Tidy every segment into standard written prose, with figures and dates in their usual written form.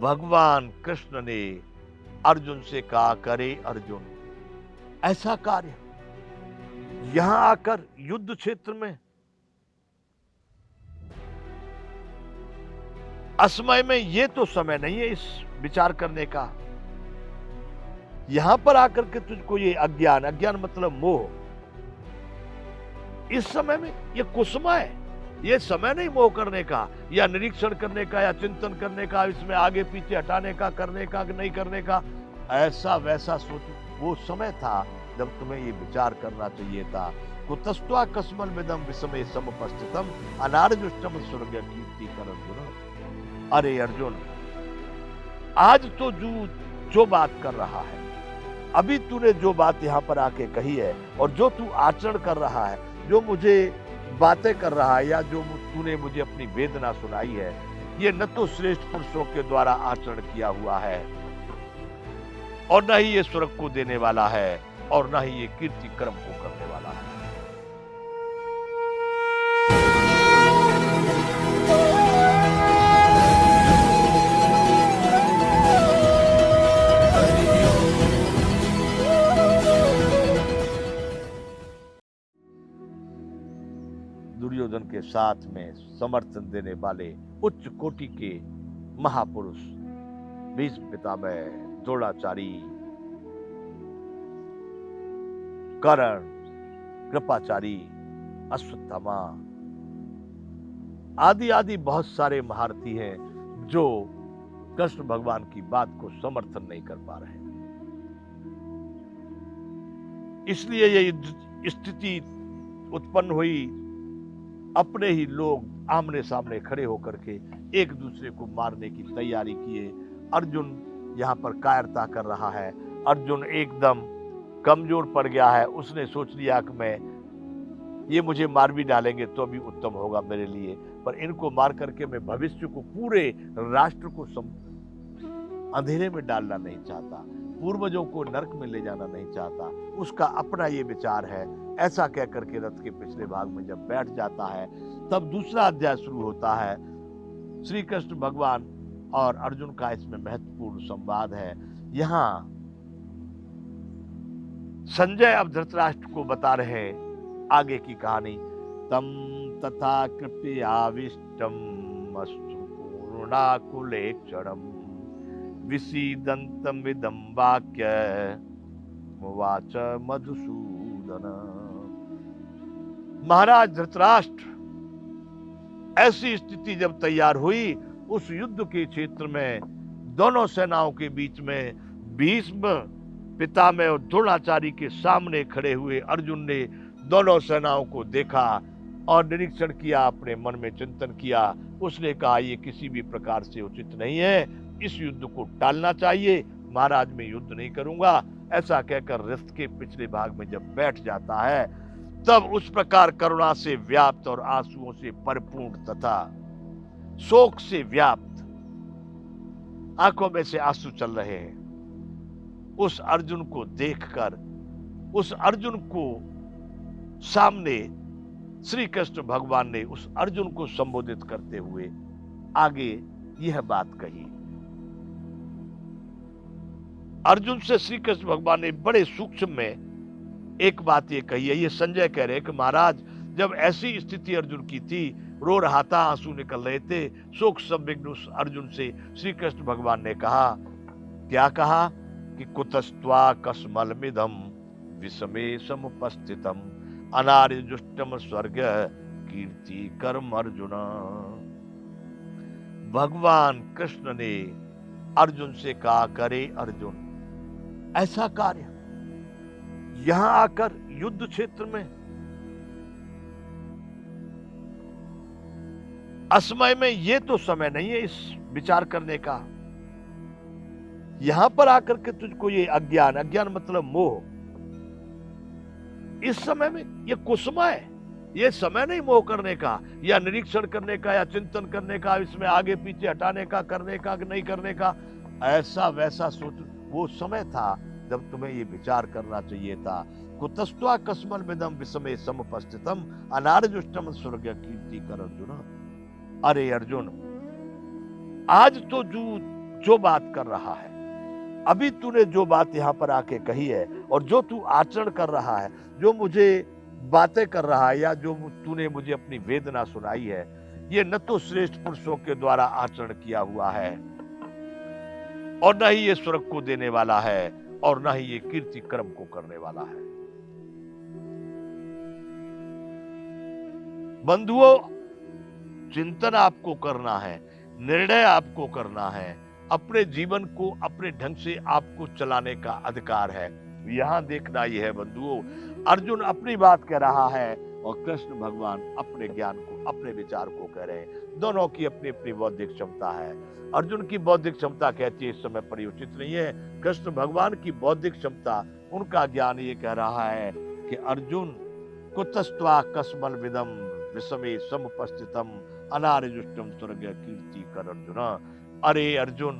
भगवान कृष्ण ने अर्जुन से कहा, करे अर्जुन ऐसा कार्य यहां आकर युद्ध क्षेत्र में, असमय में, ये तो समय नहीं है इस विचार करने का। यहां पर आकर के तुझको ये अज्ञान, अज्ञान मतलब मोह, इस समय में ये कुसमय, ये समय नहीं मोह करने का या निरीक्षण करने का या चिंतन करने का, इसमें आगे पीछे हटाने का, करने का नहीं करने का, ऐसा वैसा सोच। वो समय था जब तुम्हें ये विचार करना चाहिए था। कुतस्त्वा कस्मल मिदम विषमे समुपस्थितम अनार्जुष्टम स्वर्ग कीर्ति कर अर्जुन। अरे अर्जुन, आज तो जो बात कर रहा है, अभी तूने जो बात यहाँ पर आके कही है और जो तू आचरण कर रहा है, जो मुझे बातें कर रहा है या जो तूने मुझे अपनी वेदना सुनाई है, ये न तो श्रेष्ठ पुरुषों के द्वारा आचरण किया हुआ है और न ही ये स्वर्ग को देने वाला है और न ही ये कीर्ति कर्म को करने वाला है। दुर्योधन के साथ में समर्थन देने वाले उच्च कोटि के महापुरुष भीष्म पितामह, द्रोणाचार्य, कर्ण, कृपाचारी, अश्वत्थामा आदि आदि बहुत सारे महारथी हैं जो कृष्ण भगवान की बात को समर्थन नहीं कर पा रहे। इसलिए ये स्थिति उत्पन्न हुई। अपने ही लोग आमने सामने खड़े होकर के एक दूसरे को मारने की तैयारी किए। अर्जुन यहाँ पर कायरता कर रहा है। अर्जुन एकदम कमजोर पड़ गया है। उसने सोच लिया कि मैं ये मुझे मार भी डालेंगे तो भी उत्तम होगा मेरे लिए, पर इनको मार करके मैं भविष्य को, पूरे राष्ट्र को अंधेरे में डालना नहीं चाहता, पूर्वजों को नरक में ले जाना नहीं चाहता। उसका अपना ये विचार है। ऐसा कह करके रथ के पिछले भाग में जब बैठ जाता है, तब दूसरा अध्याय शुरू होता है। श्री कृष्ण भगवान और अर्जुन का इसमें महत्वपूर्ण संवाद है। यहाँ संजय अब धृतराष्ट्र को बता रहे हैं आगे की कहानी। तम तथा कृपयाविष्टम अश्रु पूर्णाकुलेक्षणम विसीदंतम विदम वाक्य मुवाच मधुसूदन। महाराज धृतराष्ट्र, ऐसी स्थिति जब तैयार हुई, उस युद्ध के क्षेत्र में दोनों सेनाओं के बीच में भीष्म पितामह और द्रोणाचार्य के सामने खड़े हुए अर्जुन ने दोनों सेनाओं को देखा और निरीक्षण किया, अपने मन में चिंतन किया। उसने कहा ये किसी भी प्रकार से उचित नहीं है, इस युद्ध को टालना चाहिए। महाराज मैं युद्ध नहीं करूंगा। ऐसा कहकर रथ के पिछले भाग में जब बैठ जाता है, तब उस प्रकार करुणा से व्याप्त और आंसुओं से परिपूर्ण तथा शोक से व्याप्त आंखों में से आंसू चल रहे हैं, उस अर्जुन को देखकर, उस अर्जुन को सामने श्री कृष्ण भगवान ने उस अर्जुन को संबोधित करते हुए आगे यह बात कही। अर्जुन से श्री कृष्ण भगवान ने बड़े सूक्ष्म में एक बात ये कही है। ये संजय कह रहे कि महाराज, जब ऐसी स्थिति अर्जुन की थी, रो रहा था, आंसू निकल रहे थे, शोक संविग्न उस अर्जुन से श्री कृष्ण भगवान ने कहा, क्या कहा कि कुतस्त्वा कस्मलमिदं विषमे समुपस्थितम अनार्जुष्टम स्वर्ग कीर्ति कर्म अर्जुन। भगवान कृष्ण ने अर्जुन से कहा, करे अर्जुन ऐसा कार्य यहां आकर युद्ध क्षेत्र में, असमय में, ये तो समय नहीं है इस विचार करने का। यहां पर आकर के तुझको ये अज्ञान, अज्ञान मतलब मोह, इस समय में ये कुसमय, ये समय नहीं मोह करने का या निरीक्षण करने का या चिंतन करने का, इसमें आगे पीछे हटाने का, करने का नहीं करने का, ऐसा वैसा सोच। वो समय था जब तुम्हें ये विचार करना चाहिए था। कुतस्त्वा कस्मल मिदम विषमे समुपस्थितम अनार्जुष्टम स्वर्ग कीर्ति कर अर्जुन। अरे अर्जुन, आज तो जो बात कर रहा है, अभी तूने जो बात यहाँ पर आके कही है और जो तू आचरण कर रहा है, जो मुझे बातें कर रहा है या जो तूने मुझे अपनी वेदना सुनाई है, ये न तो श्रेष्ठ पुरुषों के द्वारा आचरण किया हुआ है और न ही ये स्वर्ग को देने वाला है और न ही ये कीर्ति कर्म को करने वाला है। बंधुओं, चिंतन आपको करना है, निर्णय आपको करना है, अपने जीवन को अपने ढंग से आपको चलाने का अधिकार है। यहां देखना यह है बंधुओं, अर्जुन अपनी बात कह रहा है और कृष्ण भगवान अपने ज्ञान को, अपने विचार को कह रहे हैं। दोनों की अपनी अपनी बौद्धिक क्षमता है। अर्जुन की बौद्धिक क्षमता कहती है इस समय परियोचित नहीं है। कृष्ण भगवान की बौद्धिक क्षमता, उनका ज्ञान ये कह रहा है कि अर्जुन कुतस्त्वा कस्मल विदम विषमे समुपस्थितम अनार्जुष्टम स्वर्ग कीर्ति कर अर्जुन। अरे अर्जुन,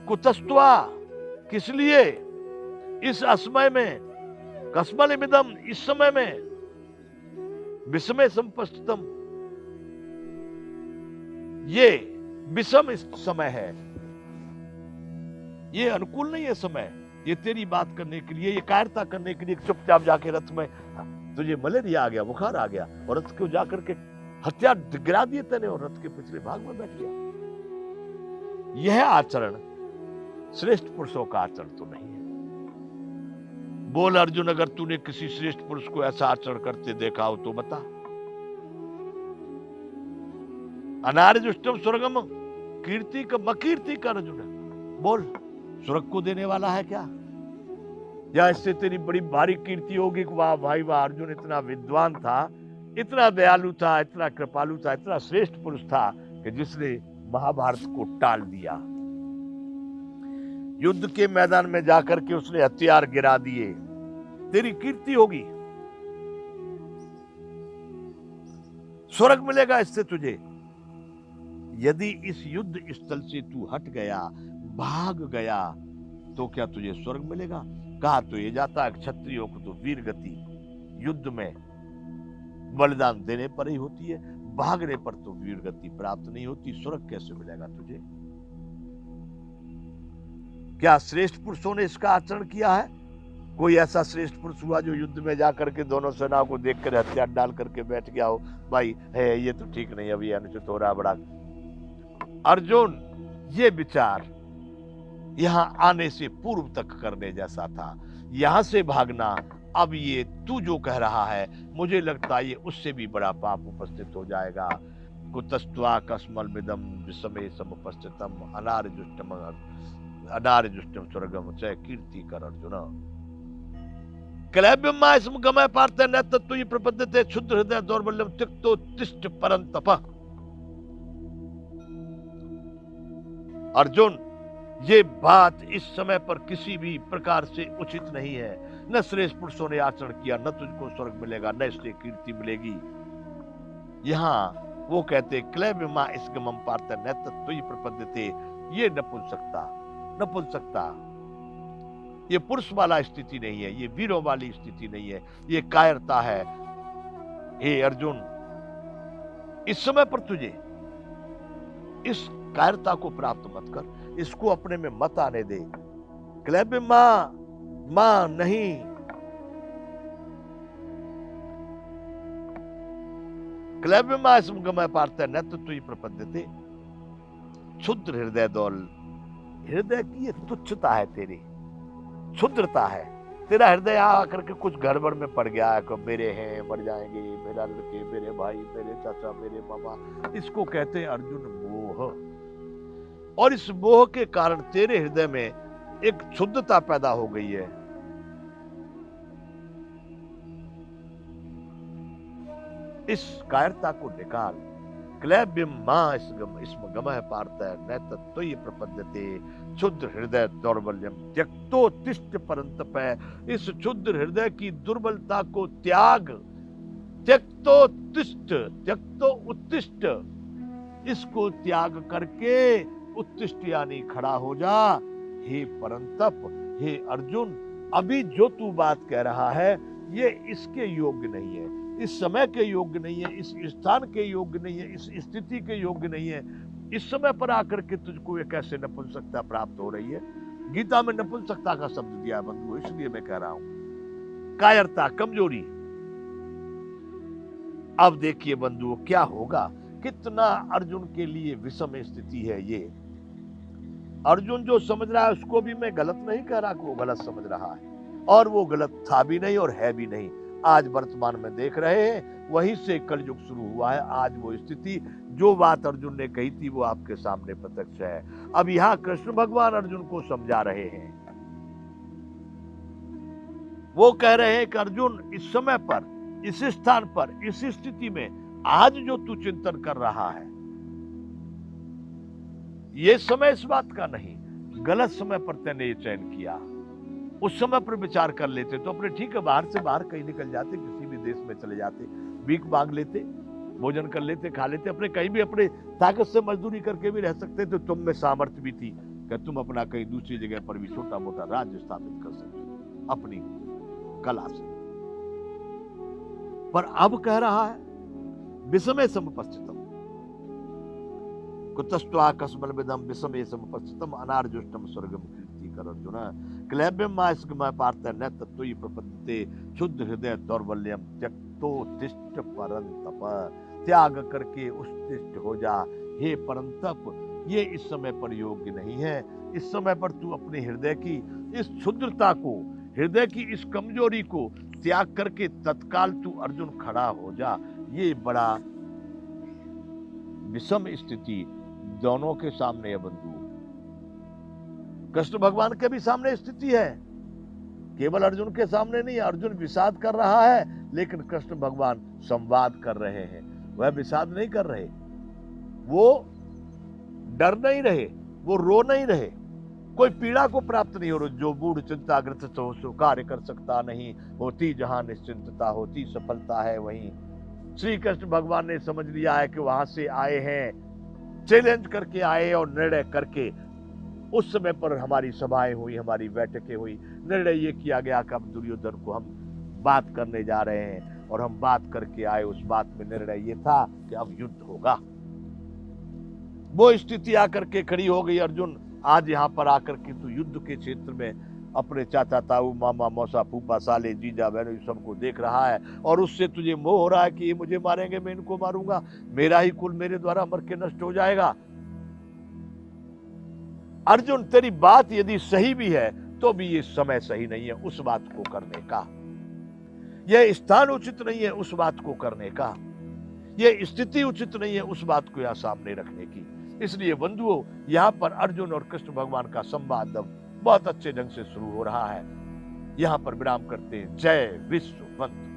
कुतस्त्वा किस लिए, इस असमय में, कस्मल विदम इस समय में, विषमे समुपस्थितम ये विषम इस समय है, ये अनुकूल नहीं है समय, ये तेरी बात करने के लिए, ये कायरता करने के लिए चुपचाप जाके रथ में, तुझे मलेरिया आ गया, बुखार आ गया और रथ को जाकर के हथियार गिरा दिए तेने और रथ के पिछले भाग में बैठ गया। यह आचरण श्रेष्ठ पुरुषों का आचरण तो नहीं है। बोल अर्जुन, अगर तूने किसी श्रेष्ठ पुरुष को ऐसा आचरण करते देखा हो तो बता। अनार्जुष्टम स्वर्गम कीर्ति का मकीर्ति कर अर्जुन, बोल स्वर्ग को देने वाला है क्या, या इससे तेरी बड़ी भारी कीर्ति होगी कि वाह भाई वाह, अर्जुन इतना विद्वान था, इतना दयालु था, इतना कृपालु था, इतना श्रेष्ठ पुरुष था कि जिसने महाभारत को टाल दिया। युद्ध के मैदान में जाकर के उसने हथियार गिरा दिए, तेरी कीर्ति होगी, स्वर्ग मिलेगा इससे तुझे। यदि इस युद्ध स्थल से तू हट गया, भाग गया, तो क्या तुझे स्वर्ग मिलेगा? कहा तो ये जाता है क्षत्रियों को तो वीर गति युद्ध में बलिदान देने पर ही होती है, भागने पर तो वीर गति प्राप्त नहीं होती। स्वर्ग कैसे मिलेगा तुझे? क्या श्रेष्ठ पुरुषों ने इसका आचरण किया है? कोई ऐसा श्रेष्ठ पुरुष हुआ जो युद्ध में जाकर के दोनों सेनाओं को देखकर हथियार डाल करके बैठ गया हो, भाई है ये तो ठीक नहीं, अभी अनुचित हो रहा बड़ा। अर्जुन, ये विचार यहां आने से पूर्व तक करने जैसा था। यहां से भागना, अब ये तू जो कह रहा है, मुझे लगता है ये उससे भी बड़ा पाप उपस्थित हो जाएगा। कुतस्त्वा कस्मल मिदम विषमे समुपस्थितम अनार्जुष्टम स्वर्गम च कीर्ति कर अर्जुन। क्लैब्यम स्म गमय पार्थे न तत्तु प्रपद्यते क्षुद्र हृदय दौर्बल्यम त्यक्तोत्तिष्ठ परंतप। अर्जुन, ये बात इस समय पर किसी भी प्रकार से उचित नहीं है। न श्रेष्ठ पुरुषों ने आचरण किया, न तुझको स्वर्ग मिलेगा, न इससे कीर्ति मिलेगी। यहां वो कहते क्लैब्यमा इस गमम पार्थ न तत्तु प्रपद्यते, ये नपुंसकता, ये पुरुष वाला स्थिति नहीं है, ये वीरों वाली स्थिति नहीं है, ये कायरता है। हे अर्जुन, इस समय पर तुझे इस कायरता को प्राप्त मत कर, इसको अपने में मत आने दे। क्लैब्य मां नहीं, क्लैब्य मां गमय पार्थ न तो तु प्रपद्यते। क्षुद्र हृदय दौल, हृदय की ये तुच्छता है, तेरी क्षुद्रता है। तेरा हृदय आकर के कुछ गड़बड़ में पड़ गया है कि मेरे हैं, मर जाएंगे, मेरा लड़के, मेरे भाई, मेरे चाचा, मेरे मामा। इसको कहते हैं अर्जुन मोह। और इस मोह के कारण तेरे हृदय में एक क्षुद्रता पैदा हो गई है। इस कायरता को निकाल। क्लैब्यम मां इसम गमः पार्थ न तत्त्वयि प्रपद्यते क्षुद्र हृदय दौर्बल्यम त्यक्तोत्तिष्ठ परंतप। इस क्षुद्र हृदय की दुर्बलता को त्याग। त्यक्तो उत्तिष्ठ, इसको त्याग करके उत्तिष्ठ यानी खड़ा हो जा। हे परंतप, हे अर्जुन, अभी जो तू बात कह रहा है ये इसके योग्य नहीं है। इस समय के योग्य नहीं है, इस स्थान के योग्य नहीं है, इस स्थिति के योग्य नहीं है। इस समय पर आकर के तुझको एक ऐसे नपुंसकता प्राप्त हो रही है। गीता में नपुंसकता का शब्द दिया बंधु, इसलिए मैं कह रहा हूं कायरता, कमजोरी। अब देखिए बंधुओं क्या होगा, कितना अर्जुन के लिए विषम स्थिति है ये। अर्जुन जो समझ रहा है उसको भी मैं गलत नहीं कह रहा कि वो गलत समझ रहा है, और वो गलत था भी नहीं और है भी नहीं। आज वर्तमान में देख रहे हैं, वहीं से कलयुग शुरू हुआ है। आज वो स्थिति, जो बात अर्जुन ने कही थी वो आपके सामने प्रत्यक्ष है। अब यहाँ कृष्ण भगवान अर्जुन को समझा रहे हैं। वो कह रहे हैं कि अर्जुन, इस समय पर, इस स्थान पर, इस स्थिति में आज जो तू चिंतन कर रहा है, ये समय इस बात का नहीं, गलत समय पर तैने ये चयन किया। उस समय पर विचार कर लेते तो अपने ठीक है बाहर से बाहर कहीं निकल जाते, किसी भी देश में चले जाते, भीख मांग लेते, भोजन कर लेते, खा लेते, अपने कहीं भी अपने ताकत से मजदूरी करके भी रह सकते। तो तुम में सामर्थ्य भी थी कि तुम अपना कहीं दूसरी जगह पर भी छोटा मोटा राज्य स्थापित कर सकते अपनी कला से। पर अब कह रहा है विषमे समुपस्थितम, कुतस्त्वाकस्मलविदं विषमे समुपस्थितम अनार्जुष्टम स्वर्गम कीर्तिकर अर्जुन क्लैब्यम मास्कमय पार्थ न तत्त्वयि प्रपद्यते शुद्ध हृदय दौर्बल्यम त्यक्तोत्तिष्ठ परंतप। त्याग करके उत्तिष्ठ हो जा हे परंतप, ये इस समय पर योग्य नहीं है। इस समय पर तू अपने हृदय की इस क्षुद्रता को, हृदय की इस कमजोरी को त्याग करके तत्काल तू अर्जुन खड़ा हो जा। ये बड़ा विषम स्थिति दोनों के सामने है बंधु। कृष्ण भगवान के भी सामने स्थिति है, केवल अर्जुन के सामने नहीं। अर्जुन विषाद कर रहा है, लेकिन कृष्ण भगवान संवाद कर रहे हैं। वह विषाद नहीं कर रहे, वो डर नहीं रहे, वो रो नहीं रहे, कोई पीड़ा को प्राप्त नहीं हो रही। जो बूढ़ चिंताग्रस्त हो सो कार्य कर सकता नहीं, होती जहां निश्चिंतता होती सफलता है वहीं। श्री कृष्ण भगवान ने समझ लिया है कि वहां से आए हैं, चैलेंज करके आए और निर्णय करके। उस समय पर हमारी सभाएं हुई, हमारी बैठकें हुई, निर्णय ये किया गया कि अब दुर्योधन को हम बात करने जा रहे हैं, और हम बात करके आए। उस बात में निर्णय ये था कि अब युद्ध होगा। वो स्थिति आकर के खड़ी हो गई। अर्जुन आज यहाँ पर आकर के तू युद्ध के क्षेत्र में अपने चाचा ताऊ मामा मौसा फूफा साले जीजा बहनों सबको देख रहा है, और उससे तुझे मोह हो रहा है कि ये मुझे मारेंगे, मैं इनको मारूंगा, मेरा ही कुल मेरे द्वारा मर के नष्ट हो जाएगा। अर्जुन तेरी बात यदि सही भी है तो भी ये समय सही नहीं है उस बात को करने का, यह स्थान उचित नहीं है उस बात को करने का, यह स्थिति उचित नहीं है उस बात को यहाँ सामने रखने की। इसलिए बंधुओं, यहाँ पर अर्जुन और कृष्ण भगवान का संवाद बहुत अच्छे ढंग से शुरू हो रहा है। यहाँ पर विराम करते हैं। जय विश्व बंधु।